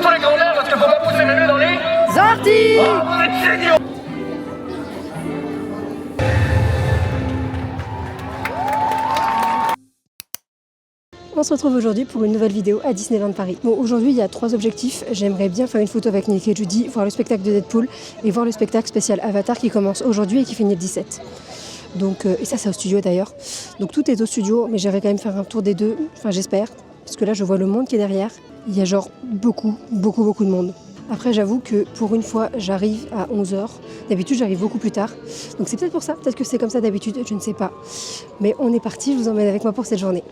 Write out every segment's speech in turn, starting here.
tous les grands nerfs parce que faut pas pousser mes nez dans les... Sorti. Oh, vous êtes géniaux. On se retrouve aujourd'hui pour une nouvelle vidéo à Disneyland Paris. Bon, aujourd'hui il y a 3 objectifs. J'aimerais bien faire une photo avec Nick et Judy, voir le spectacle de Deadpool et voir le spectacle spécial Avatar qui commence aujourd'hui et qui finit le 17. Donc, et ça c'est au studio d'ailleurs. Donc tout est au studio, mais j'aimerais quand même faire un tour des deux, enfin j'espère. Parce que là je vois le monde qui est derrière. Il y a genre beaucoup de monde. Après j'avoue que pour une fois j'arrive à 11h. D'habitude j'arrive beaucoup plus tard. Donc c'est peut-être pour ça, peut-être que c'est comme ça d'habitude, je ne sais pas. Mais on est parti, je vous emmène avec moi pour cette journée.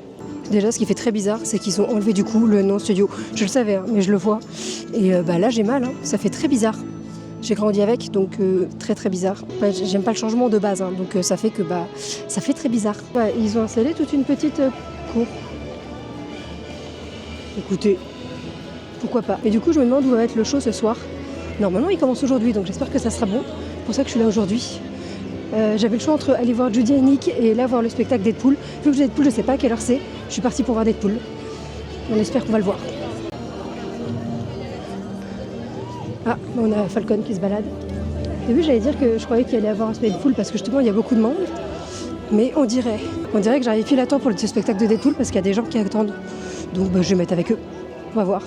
Déjà, ce qui fait très bizarre, c'est qu'ils ont enlevé du coup le nom studio. Je le savais, hein, mais je le vois. Et là, j'ai mal, hein. Ça fait très bizarre. J'ai grandi avec, donc très bizarre. Enfin, j'aime pas le changement de base, hein, donc ça fait que ça fait très bizarre. Ouais, ils ont installé toute une petite cour. Écoutez, pourquoi pas. Et du coup, je me demande où va être le show ce soir. Normalement, il commence aujourd'hui, donc j'espère que ça sera bon. C'est pour ça que je suis là aujourd'hui. J'avais le choix entre aller voir Judy et Nick et là voir le spectacle Deadpool. Vu que Deadpool, je sais pas à quelle heure c'est. Je suis partie pour voir Deadpool. On espère qu'on va le voir. Ah, on a Falcon qui se balade. Au début, j'allais dire que je croyais qu'il allait avoir un Deadpool parce que justement, il y a beaucoup de monde. Mais on dirait que j'arrive pile à temps pour le spectacle de Deadpool parce qu'il y a des gens qui attendent. Donc je vais mettre avec eux. On va voir.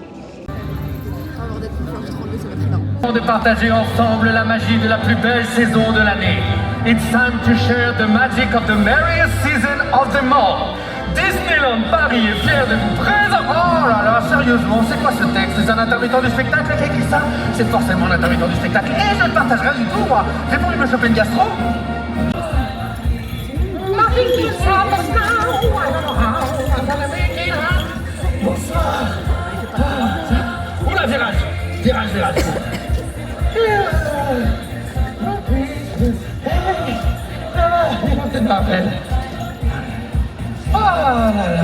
De partager ensemble la magie de la plus belle saison de l'année. It's time to share the magic of the merriest season of them all. Disneyland Paris est fier de vous présenter... Oh là là, sérieusement, c'est quoi ce texte? C'est un intermittent du spectacle qui écrit ça? C'est forcément un intermittent du spectacle. Et je ne partage rien du tout, moi. J'ai pas envie de me choper une gastro. Bonsoir. Oula, virage. C'est pas belle. Oh là là.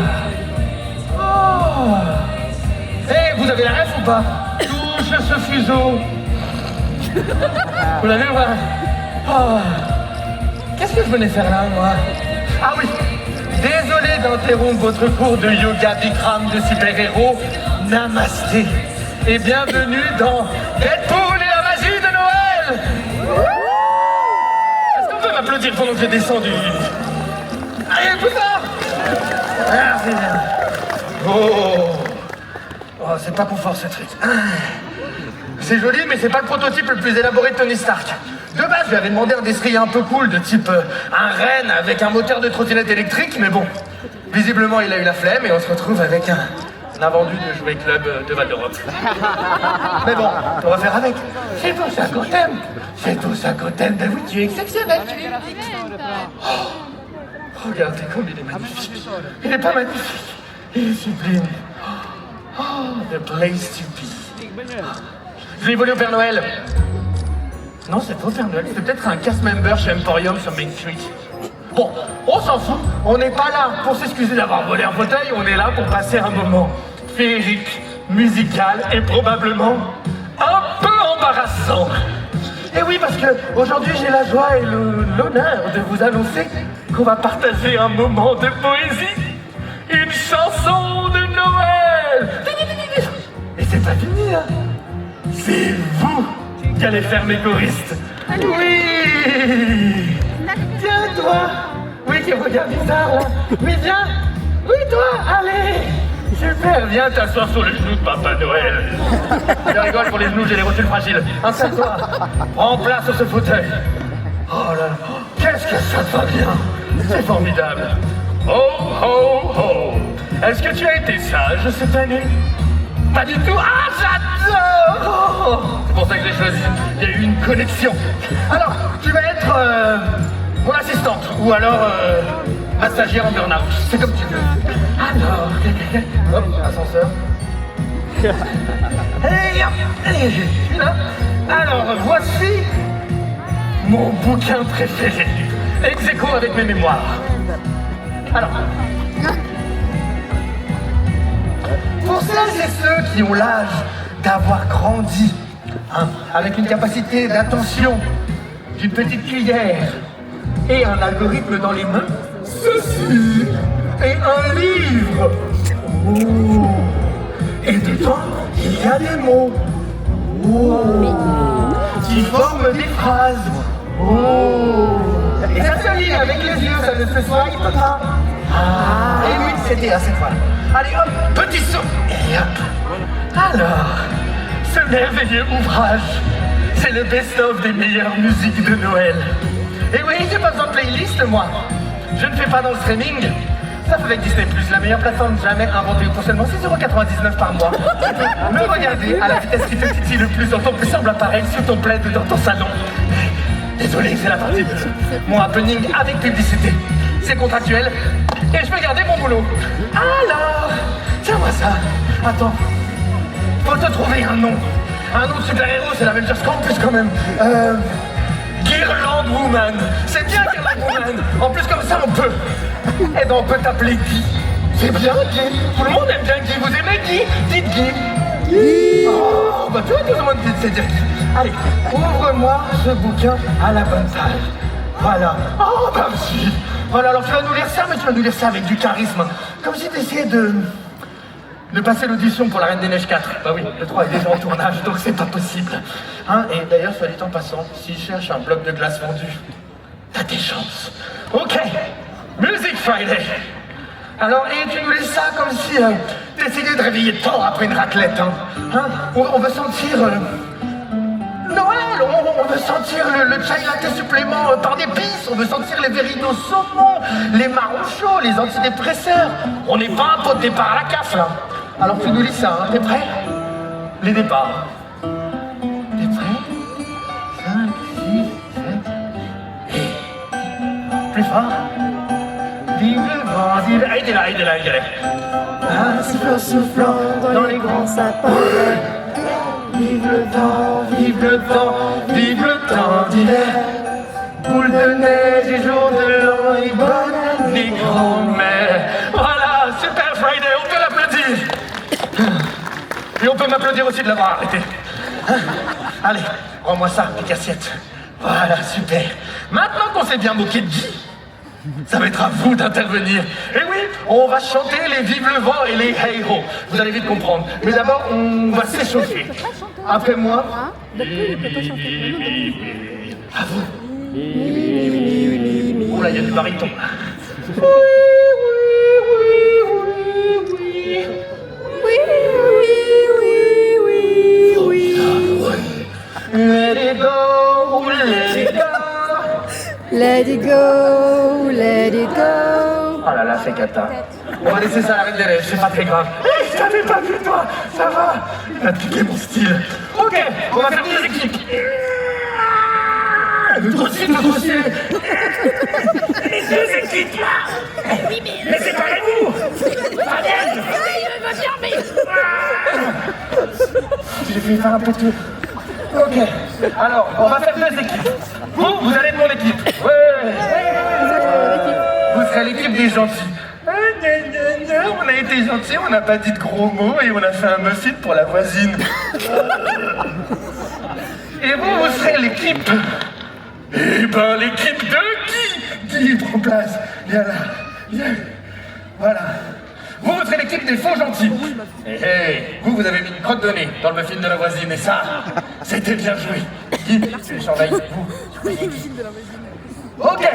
Oh. Eh, vous avez la ref ou pas? Touche ce fuseau. Vous l'avez ou pas? Oh. Qu'est-ce que je venais faire là, moi? Ah oui. Désolé d'interrompre votre cours de yoga Bikram de super-héros. Namasté. Et bienvenue dans Deadpool et la magie de Noël. Est-ce qu'on peut m'applaudir pendant que je descends du... Allez, plus fort. Merci. Oh, c'est pas confort ce truc. C'est joli, mais c'est pas le prototype le plus élaboré de Tony Stark. De base, je lui avais demandé un destrier un peu cool, de type un renne avec un moteur de trottinette électrique, mais bon, visiblement il a eu la flemme et on se retrouve avec un vendu de jouets club de Val d'Europe. Mais bon, on va faire avec. C'est tout ça qu'on t'aime. C'est tout ça qu'on t'aime. Ben oui, tu es exceptionnel, tu es unique. Oh, regardez comme il est magnifique. Il est pas magnifique. Il est sublime. Oh, the place to be. Je l'ai volé au Père Noël. Non, c'est pas au Père Noël. C'est peut-être un cast member chez Emporium sur Main Street. Bon, on s'en fout. On n'est pas là pour s'excuser d'avoir volé un fauteuil. On est là pour passer un moment féerique, musical et probablement un peu embarrassant. Et oui, parce que aujourd'hui j'ai la joie et l'honneur de vous annoncer qu'on va partager un moment de poésie, une chanson de Noël. Et c'est pas fini, hein. C'est vous qui allez faire mes choristes. Oui. Tiens, toi. Oui, qui regarde bizarre là. Oui, viens. Oui, toi, allez. Super, viens t'asseoir sur les genoux de Papa Noël. Je rigole pour les genoux, j'ai les rotules fragiles. Installe-toi, prends place sur ce fauteuil. Oh là là, qu'est-ce que ça te va bien. C'est formidable. Ho, ho, ho. Est-ce que tu as été sage cette année? Pas du tout. Ah, j'adore. C'est pour ça que j'ai choisi. Il y a eu une connexion. Alors, tu vas être mon assistante ou alors ma stagiaire en burn-out. C'est comme tu veux. Alors, hop, ascenseur. Hey, allez, je suis là. Alors, voici mon bouquin préféré. Ex-aequo avec mes mémoires. Alors, pour celles et ceux qui ont l'âge d'avoir grandi, hein, avec une capacité d'attention d'une petite cuillère et un algorithme dans les mains, ceci est un livre. Oh. Et dedans, il y y a des mots qui forment des phrases. Et ça se lit avec les yeux, ça ne se swipe pas. Et oui, c'était à cette fois. Allez hop, petit saut. Et hop. Alors, ce merveilleux ouvrage, c'est le best-of des meilleures musiques de Noël. Et oui, j'ai pas besoin de playlist, moi. Je ne fais pas dans le streaming. Ça fait avec Disney+, la meilleure plateforme jamais inventée pour seulement 6,99 € par mois. Me regarder à la vitesse qui te titille le plus dans ton plus simple appareil sur ton plaid dans ton salon. Désolé, c'est la partie de mon happening avec publicité. C'est contractuel et je vais garder mon boulot. Alors, tiens-moi ça. Attends, faut te trouver un nom. Un nom de super-héros, c'est l'Avengers Campus quand même. Guirlande Woman. C'est bien Guirlande Woman. En plus, comme ça, on peut. Et donc, on peut t'appeler Guy. C'est bien, Guy. Tout le monde aime bien Guy. Vous aimez Guy? Dites Guy. Guy. Oh, bah tu vois, tout le monde dit c'est dire Guy. Allez, ouvre-moi ce bouquin à la bonne taille. Voilà. Oh, bah si. Voilà, alors tu vas nous lire ça, mais tu vas nous lire ça avec du charisme. Comme si tu essayais de passer l'audition pour la Reine des Neiges 4. Bah oui, le 3 est déjà en tournage, donc c'est pas possible. Hein, et d'ailleurs, soit dit en passant, s'il cherche un bloc de glace vendu, t'as des chances. Ok, Music Friday. Alors, et tu nous laisses ça comme si t'essayais de réveiller Thor après une raclette, hein. On veut sentir... Noël, on veut sentir le chai latte supplément par d'épices, on veut sentir les vérinos saumon, les marrons chauds, les antidépresseurs. On n'est pas un pot de départ à la CAF, là. Alors tu nous lis ça, hein. T'es prêt? Les départs. T'es prêt? 5, 6, 7... Et... Plus fort. Vive le vent, vive... Ah, il est là, il est là, il est là. Ah, soufflant dans les grands sapins. Vive le temps, vive le temps, vive le temps d'hiver. Boule de neige et jour de l'an et bonne année grand-mère. Voilà, Super Friday, on peut l'applaudir. Et on peut m'applaudir aussi de l'avoir arrêté. Allez, rends-moi ça, les cassettes. Voilà, super. Maintenant qu'on s'est bien moqué de Guy, ça va être à vous d'intervenir. Et oui, on va chanter les Vive le vent et les Hey Ho. Vous allez vite comprendre. Mais d'abord, on va s'échauffer. Après moi... À vous. Oh là, il y a du baryton. Oui, let it go, let it go. Let it go, let it go. Oh là là, c'est cata. On va laisser ça à la Reine des Neiges, c'est pas très grave. Hé, je t'avais pas vu toi, ça va? Il a piqué mon style. Ok, on va faire deux équipes. Le dossier, le dossier. Les deux équipes là. Mais séparez-vous. Fabienne. Il va bien, mais... J'ai fait faire un peu de tout. Ok, alors, on va faire deux équipes. Vous allez de mon équipe. Ouais. Vous serez l'équipe des gentils. On a été gentils, on n'a pas dit de gros mots et on a fait un muffin pour la voisine. Et vous serez l'équipe... Eh ben, l'équipe de qui prend place. Viens là, viens. Voilà. Vous serez l'équipe des faux gentils. Vous avez mis une crotte de nez dans le muffin de la voisine et ça, c'était bien joué. Guy, j'envahis vous. Ok,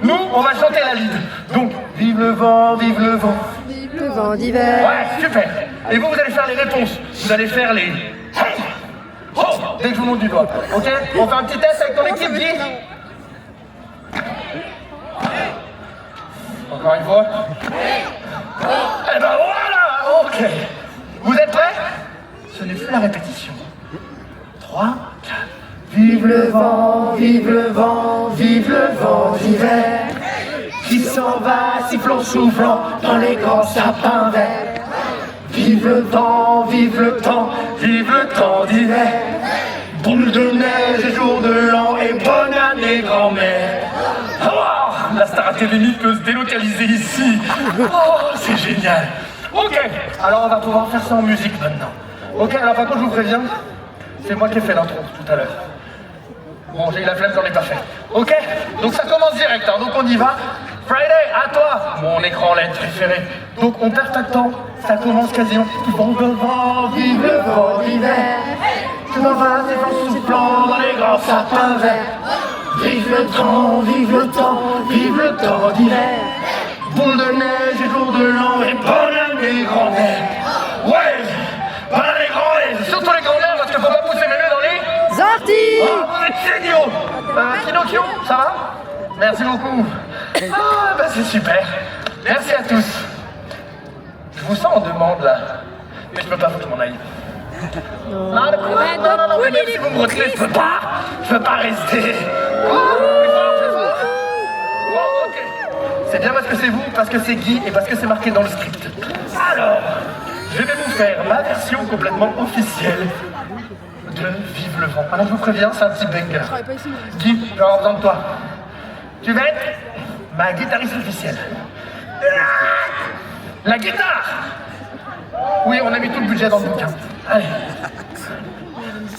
nous, on va chanter la lead. Donc, vive le vent, vive le vent. Vive le vent d'hiver. Ouais, super. Et vous allez faire les réponses. Vous allez faire les... Hey! Oh! Dès que je vous montre du doigt. Ok? On fait un petit test avec ton équipe, Guy? Encore une fois? Eh ben voilà! Ok. Vous êtes prêts? Ce n'est plus la répétition. 3, 4... Vive le vent, vive le vent, vive le vent d'hiver qui s'en va sifflant, soufflant dans les grands sapins verts. Vive le vent, vive le temps d'hiver. Boule de neige et jour de l'an et bonne année grand-mère. Oh, la Star Academy peut se délocaliser ici. Oh, c'est génial. Ok, alors on va pouvoir faire ça en musique maintenant. Ok, alors par contre je vous préviens, c'est moi qui ai fait l'intro tout à l'heure. Bon, j'ai eu la flemme, j'en ai pas fait. Ok? Donc ça commence direct, hein, donc on y va. Friday, à toi, mon écran LED préféré. Donc on perd pas de temps, ça commence quasiment. Bon le vent, vive le vent d'hiver. Tout en va, c'est vent soufflant dans les grands sapins verts. Vive le temps, vive le temps, vive le temps d'hiver. Boule de neige et jour de l'an et bonne année grand-mère. Ouais, bonne année grand-mère, surtout les grand-mères parce qu'il faut pas pousser mes nez dans les... Sorti. Oh, vous êtes géniaux. Pinocchio, ça va? Merci beaucoup. Ah, bah c'est super. Merci à tous. Je vous sens en demande là. Mais je peux pas foutre mon aïe. Non, non, mais même si vous me retenez, je peux pas. Je peux pas rester. Plus fort. Oh, ok. C'est bien parce que c'est vous, parce que c'est Guy et parce que c'est marqué dans le script. Alors, je vais vous faire ma version complètement officielle de Vive le vent. Alors je vous préviens, c'est un petit banger. Guy, je vais avoir besoin de toi. Tu vas être ma guitariste officielle. La guitare! Oui, on a mis tout le budget dans le bouquin. Allez.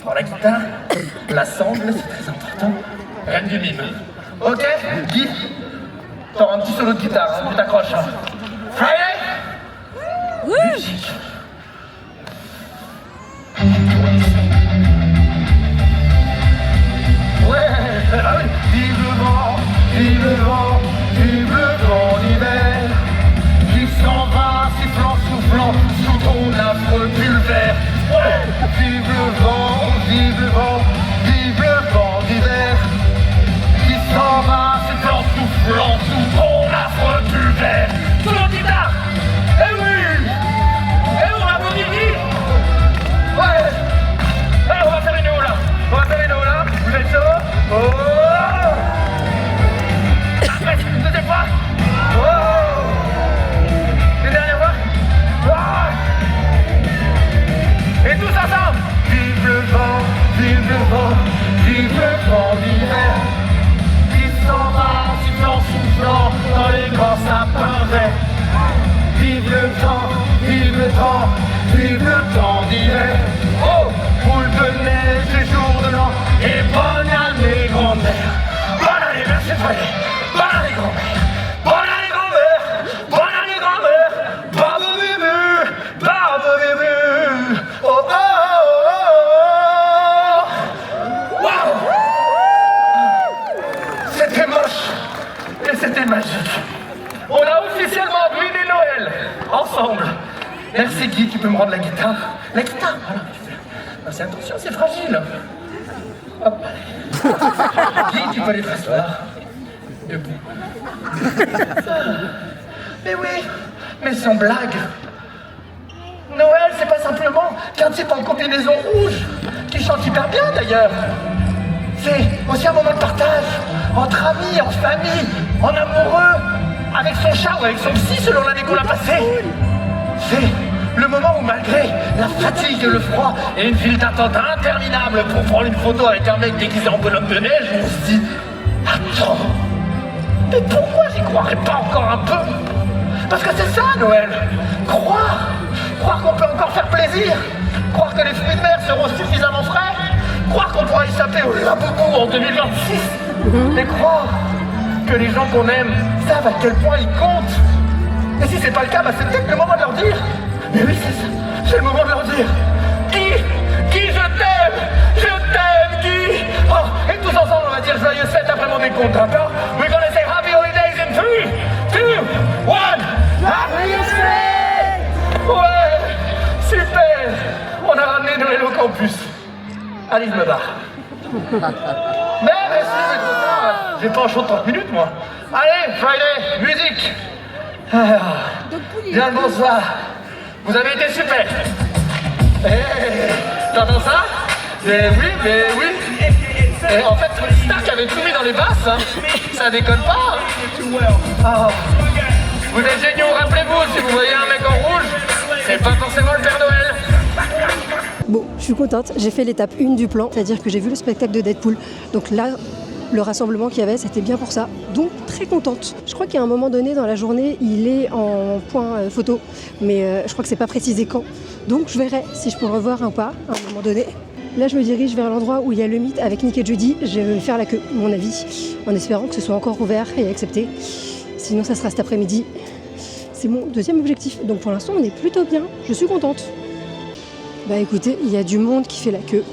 Pour la guitare, l'assemble, c'est très important. Reine du mime. Ok, Guy, t'auras un petit solo de guitare, hein, tu t'accroches. Hein. Friday! Musique. Ouais, ah oui. Vive le vent, vive le vent, vive le vent d'hiver. Qui s'en va, sifflant, soufflant, sous ton affreux pulvère. Ouais, vive le vent, vive le vent, vive le vent d'hiver. Qui s'en va, sifflant, soufflant, sous ton affreux pulvère. Sous la guitare. Eh oui. Eh on a bonne idée. Ouais. Eh, on va faire une néo là. On va faire une néo là. Vous êtes chaud? Oh! Une deuxième fois! Oh! Une dernière fois! Oh! Et tous ensemble! Vive le vent, vive le vent, vive le vent d'hiver. Qui s'en va, sifflant, soufflant dans les grands sapins verts. Vive le temps, vive le temps, vive le temps d'hiver. Oh! Boule de neige et jour de l'an et bonne année grand-mère. Bonne année, merci Freddy. Bonne année grand-mère. Bonne année grand-mère. Bonne année grand-mère. Bravo bébé. Bravo bébé. Oh oh oh oh. Waouh. C'était moche et c'était magique. On a officiellement brûlé Noël ensemble. Merci Guy, tu peux me rendre la guitare. La guitare, voilà. C'est attention, c'est fragile. Hop. Guy, tu peux aller t'asseoir. Debout. Mais oui, mais sans blague. Noël, c'est pas simplement qu'un type en combinaison rouge, qui chante hyper bien d'ailleurs. C'est aussi un moment de partage, entre amis, en famille, en amoureux, avec son chat ou avec son psy selon l'année qu'on a passée. C'est le moment où malgré la fatigue et le froid et une file d'attente interminable pour prendre une photo avec un mec déguisé en bonhomme de neige, on se dit « Attends, mais pourquoi j'y croirais pas encore un peu ?» Parce que c'est ça Noël, croire qu'on peut encore faire plaisir, croire que les fruits de mer seront suffisamment frais, croire qu'on pourra échapper au laboubou en 2026, et croire que les gens qu'on aime savent à quel point ils comptent. Et si c'est pas le cas, bah c'est peut-être le moment de leur dire. Mais oui, c'est ça, c'est le moment de leur dire. Guy, je t'aime, Guy. Oh, et tous ensemble, on va dire joyeux fête après mon décompte, d'accord? We're gonna say happy holidays in 3, 2, 1. Happy fête. Ouais, super. On a ramené Noël au campus. Allez, je me barre. Mais merci, j'ai pas un show de 30 minutes, moi. Allez, Friday, musique. Bien le bonsoir. Vous avez été super. T'entends ça? Mais oui. Et en fait, Stark avait tout mis dans les basses, hein. Ça déconne pas. Hein. Oh. Vous êtes géniaux, rappelez-vous, si vous voyez un mec en rouge, c'est pas forcément le Père Noël. Bon, je suis contente, j'ai fait l'étape 1 du plan, c'est-à-dire que j'ai vu le spectacle de Deadpool. Donc là, le rassemblement qu'il y avait, c'était bien pour ça. Donc très contente. Je crois qu'à un moment donné dans la journée, il est en point photo, mais je crois que c'est pas précisé quand. Donc je verrai si je peux le revoir ou pas à un moment donné. Là, je me dirige vers l'endroit où il y a le mythe avec Nick et Judy. Je vais faire la queue, à mon avis, en espérant que ce soit encore ouvert et accepté. Sinon, ça sera cet après-midi. C'est mon deuxième objectif. Donc pour l'instant, on est plutôt bien. Je suis contente. Bah écoutez, il y a du monde qui fait la queue.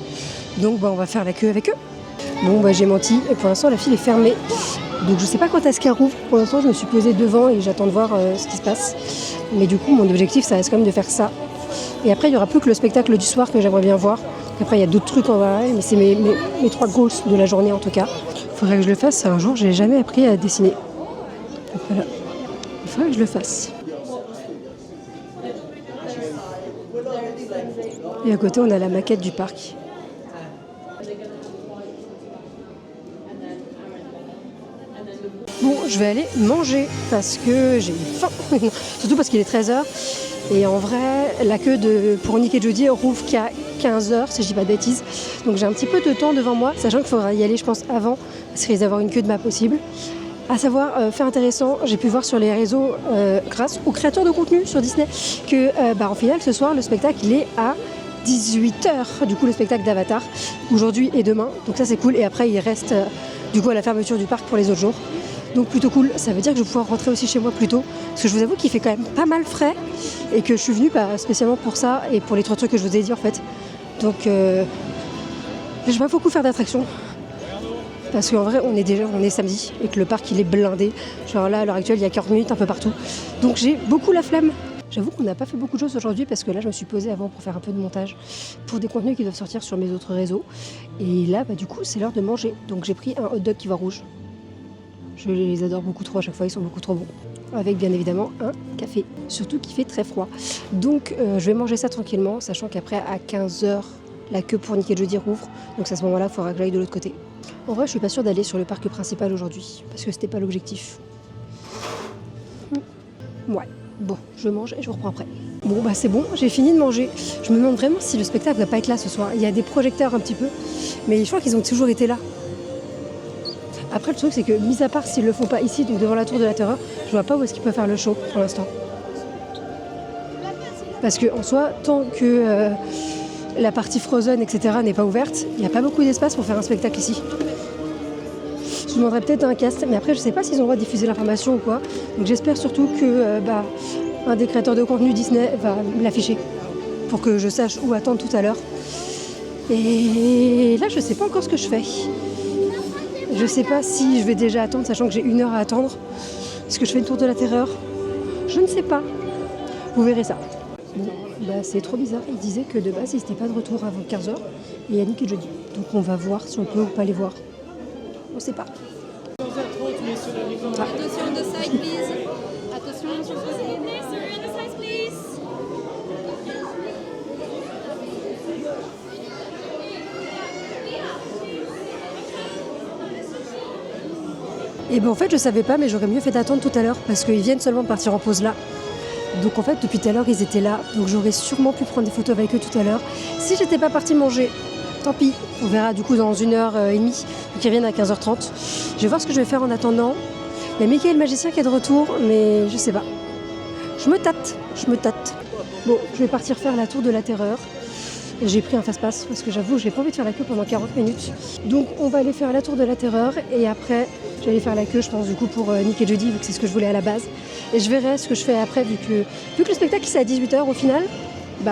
Donc bah, on va faire la queue avec eux. Bon, bah j'ai menti. Et pour l'instant, la file est fermée. Donc je sais pas quand est-ce qu'elle rouvre. Pour l'instant, je me suis posée devant et j'attends de voir ce qui se passe. Mais du coup, mon objectif, ça reste quand même de faire ça. Et après, il n'y aura plus que le spectacle du soir que j'aimerais bien voir. Après, il y a d'autres trucs en parallèle, mais c'est mes 3 goals de la journée en tout cas. Il faudrait que je le fasse. Un jour, j'ai jamais appris à dessiner. Donc voilà. Il faudrait que je le fasse. Et à côté, on a la maquette du parc. Bon, je vais aller manger parce que j'ai faim. Surtout parce qu'il est 13h. Et en vrai, la queue pour Nick et Jody rouvre qu'à 15h, si je dis pas de bêtises. Donc j'ai un petit peu de temps devant moi, sachant qu'il faudra y aller, je pense, avant, parce qu'il risque d'avoir une queue de ma possible. À savoir, fait intéressant, j'ai pu voir sur les réseaux, grâce aux créateurs de contenu sur Disney, que en finale, ce soir, le spectacle, il est à 18h, du coup, le spectacle d'Avatar, aujourd'hui et demain. Donc ça, c'est cool. Et après, il reste, du coup, à la fermeture du parc pour les autres jours. Donc plutôt cool, ça veut dire que je vais pouvoir rentrer aussi chez moi plus tôt. Parce que je vous avoue qu'il fait quand même pas mal frais. Et que je suis venue spécialement pour ça et pour les 3 trucs que je vous ai dit en fait. Donc je vais pas beaucoup faire d'attractions. Parce qu'en vrai, on est samedi et que le parc il est blindé. Genre là, à l'heure actuelle, il y a 40 minutes un peu partout. Donc j'ai beaucoup la flemme. J'avoue qu'on n'a pas fait beaucoup de choses aujourd'hui parce que là, je me suis posée avant pour faire un peu de montage pour des contenus qui doivent sortir sur mes autres réseaux. Et là, du coup, c'est l'heure de manger. Donc j'ai pris un hot dog qui va rouge. Je les adore beaucoup trop à chaque fois, ils sont beaucoup trop bons. Avec bien évidemment un café, surtout qu'il fait très froid. Donc je vais manger ça tranquillement, sachant qu'après à 15h, la queue pour Nick et Jody rouvre. Donc à ce moment-là, il faudra que j'aille de l'autre côté. En vrai, je suis pas sûre d'aller sur le parc principal aujourd'hui, parce que c'était pas l'objectif. Ouais, bon, je mange et je reprends après. Bon, bah c'est bon, j'ai fini de manger. Je me demande vraiment si le spectacle va pas être là ce soir. Il y a des projecteurs un petit peu, mais je crois qu'ils ont toujours été là. Après, le truc, c'est que, mis à part s'ils le font pas ici, donc devant la Tour de la Terreur, je vois pas où est-ce qu'ils peuvent faire le show pour l'instant. Parce qu'en soi, tant que la partie Frozen, etc. n'est pas ouverte, il n'y a pas beaucoup d'espace pour faire un spectacle ici. Je demanderais peut-être un cast, mais après, je sais pas s'ils ont le droit de diffuser l'information ou quoi. Donc j'espère surtout que un des créateurs de contenu Disney va l'afficher pour que je sache où attendre tout à l'heure. Et là, je sais pas encore ce que je fais. Je sais pas si je vais déjà attendre, sachant que j'ai 1 heure à attendre. Est-ce que je fais une tour de la terreur? Je ne sais pas. Vous verrez ça. Bon, c'est trop bizarre. Il disait que de base, ils n'étaient pas de retour avant 15h. Et il y a Nick et Jody. Donc on va voir si on peut ou pas les voir. On sait pas. Attention on the side, please. Attention sur le côté. On the side, please. Et en fait, je savais pas, mais j'aurais mieux fait d'attendre tout à l'heure parce qu'ils viennent seulement de partir en pause là. Donc en fait, depuis tout à l'heure, ils étaient là. Donc j'aurais sûrement pu prendre des photos avec eux tout à l'heure. Si j'étais pas partie manger, tant pis. On verra du coup dans 1h30. Donc ils reviennent à 15h30. Je vais voir ce que je vais faire en attendant. Il y a Mickey le magicien qui est de retour, mais je sais pas. Je me tâte. Bon, je vais partir faire la tour de la terreur. J'ai pris un fast-pass parce que j'avoue, j'ai pas envie de faire la queue pendant 40 minutes. Donc on va aller faire la tour de la terreur et après, je vais aller faire la queue, je pense, du coup pour Nick et Jody, vu que c'est ce que je voulais à la base. Et je verrai ce que je fais après, vu que le spectacle c'est à 18h au final,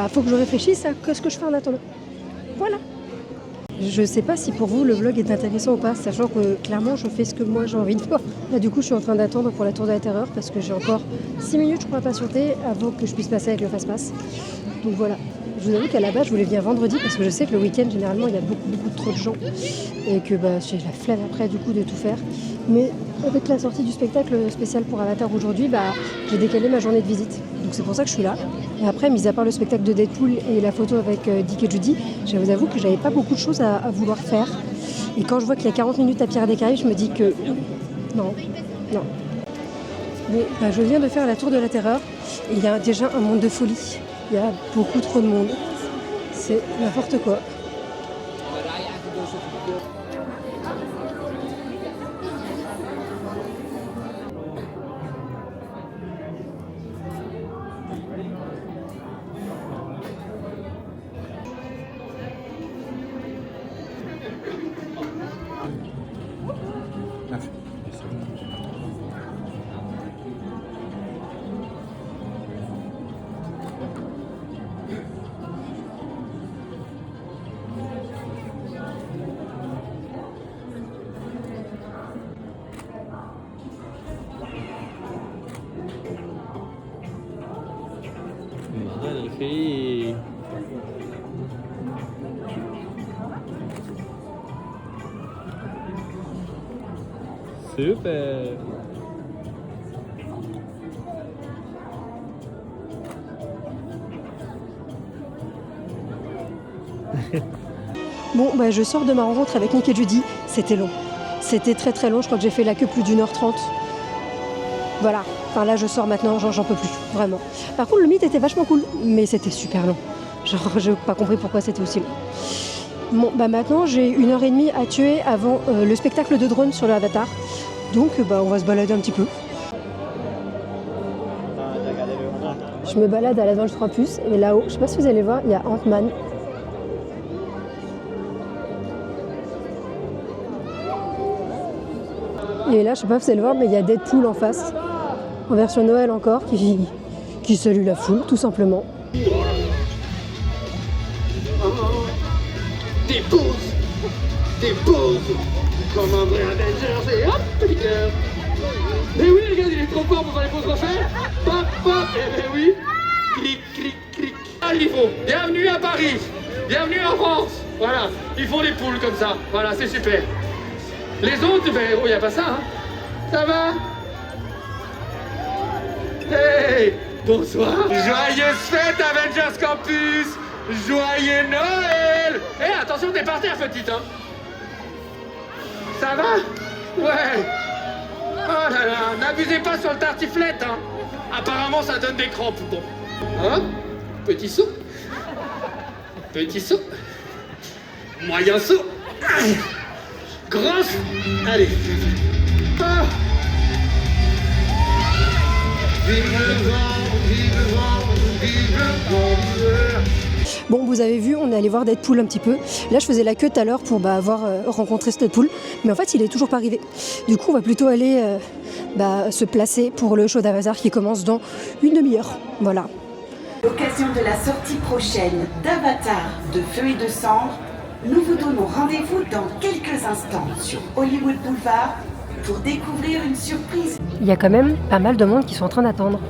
faut que je réfléchisse à ce que je fais en attendant. Voilà. Je sais pas si pour vous le vlog est intéressant ou pas, sachant que clairement je fais ce que moi j'ai envie de voir. Là du coup je suis en train d'attendre pour la tour de la terreur parce que j'ai encore 6 minutes je crois à patienter avant que je puisse passer avec le fast-pass. Donc voilà. Je vous avoue qu'à la base je voulais venir vendredi parce que je sais que le week-end généralement il y a beaucoup trop de gens et que j'ai la flemme après du coup de tout faire. Mais avec la sortie du spectacle spécial pour Avatar aujourd'hui, j'ai décalé ma journée de visite. Donc c'est pour ça que je suis là. Et après, mis à part le spectacle de Deadpool et la photo avec Dick et Judy, je vous avoue que j'avais pas beaucoup de choses à vouloir faire. Et quand je vois qu'il y a 40 minutes à Pirates des Caraïbes, je me dis que non. Bon, je viens de faire la tour de la terreur et il y a déjà un monde de folie. Il y a beaucoup trop de monde. C'est n'importe quoi. Magnifique. Super. Bon, bah, je sors de ma rencontre avec Nick et Judy. C'était long. C'était très très long. Je crois que j'ai fait la queue plus d'1h30. Voilà. Enfin là, je sors maintenant, j'en peux plus. Vraiment. Par contre, le mythe était vachement cool. Mais c'était super long. Genre, j'ai pas compris pourquoi c'était aussi long. Bon, bah maintenant, j'ai 1h30 à tuer avant le spectacle de drone sur l'Avatar. Donc, bah, on va se balader un petit peu. Je me balade à l'Avenge 3 Plus. Et là-haut, je sais pas si vous allez voir, il y a Ant-Man. Et là, je sais pas si vous allez voir, mais il y a Deadpool en face, en version Noël encore, qui salue la foule, tout simplement. Des pauses, comme un vrai Avengers, et hop, petit cœur. Mais oui, les gars, il est trop fort pour faire les pauses refaits. Pop, pop, eh ben oui. Clic, clic, clic. Ah, il faut. Bienvenue à Paris, bienvenue en France. Voilà, ils font des poules comme ça. Voilà, c'est super. Les autres, ben, oh, y a pas ça, hein. Ça va? Hey, bonsoir. Joyeuse fête, Avengers Campus. Joyeux Noël. Hé, attention, t'es par terre, petite, hein. Ça va? Ouais. Oh là là, n'abusez pas sur le tartiflette, hein. Apparemment, ça donne des crampes, bon. Hein? Petit saut. Petit saut. Moyen saut. Grosse. Allez. Ah. Vive le vent, vive le vent, vive le vent. Bon, vous avez vu, on est allé voir Deadpool un petit peu. Là, je faisais la queue tout à l'heure pour avoir rencontré ce Deadpool. Mais en fait, il est toujours pas arrivé. Du coup, on va plutôt aller se placer pour le show d'Avatar qui commence dans une demi-heure. Voilà. À l'occasion de la sortie prochaine d'Avatar de Feu et de Cendre, nous vous donnons rendez-vous dans quelques instants sur Hollywood Boulevard pour découvrir une surprise. Il y a quand même pas mal de monde qui sont en train d'attendre.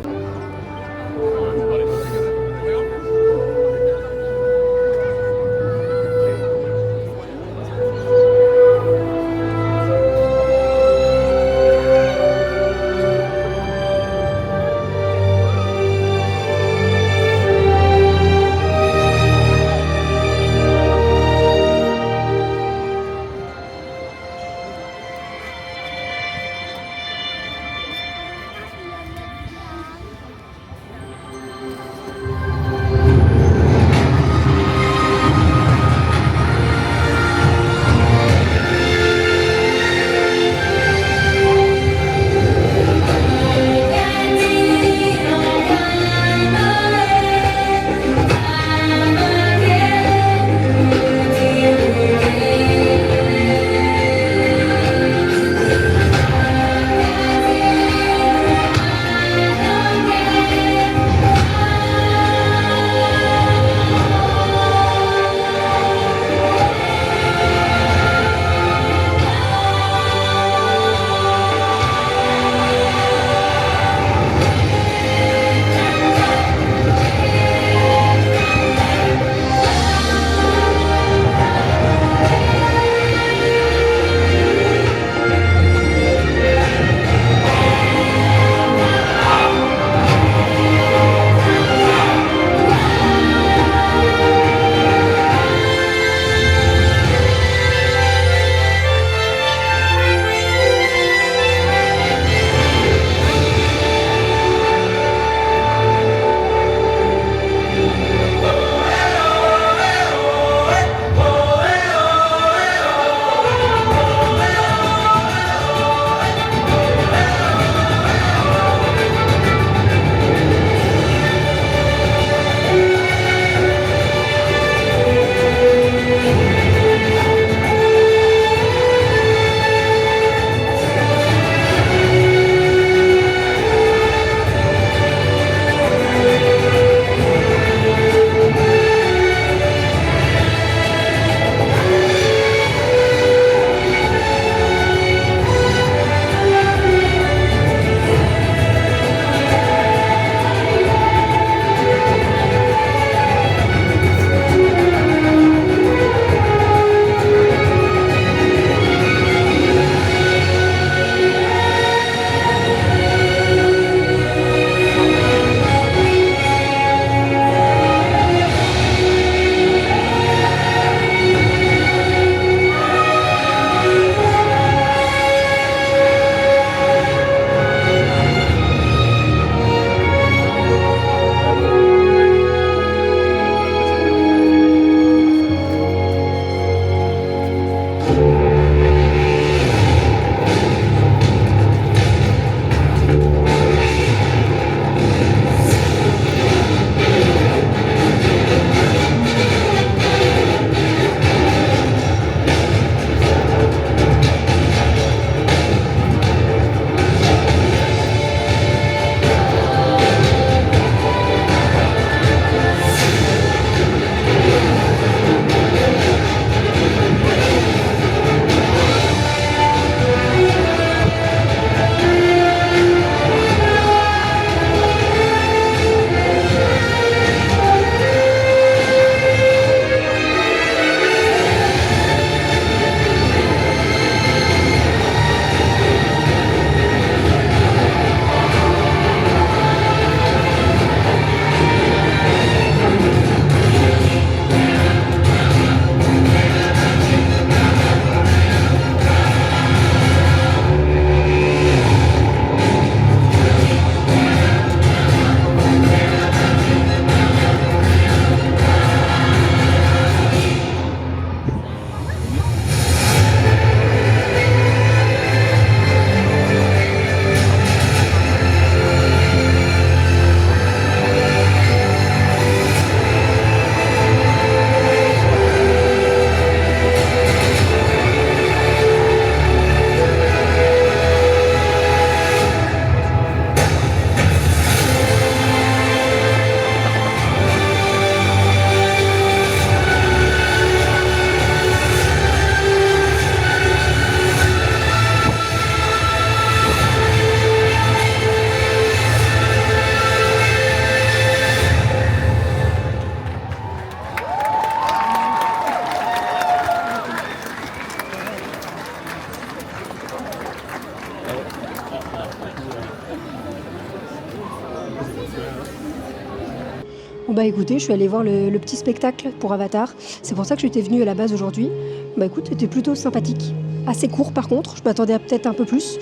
Bon bah écoutez, je suis allée voir le petit spectacle pour Avatar. C'est pour ça que j'étais venue à la base aujourd'hui. Bah écoute, c'était plutôt sympathique. Assez court par contre, je m'attendais à peut-être un peu plus,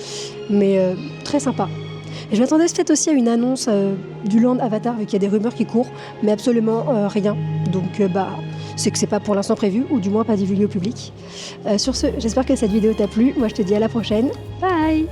mais très sympa. Et je m'attendais peut-être aussi à une annonce du Land Avatar, vu qu'il y a des rumeurs qui courent, mais absolument rien. Donc c'est que c'est pas pour l'instant prévu, ou du moins pas divulgué au public. Sur ce, j'espère que cette vidéo t'a plu. Moi je te dis à la prochaine. Bye!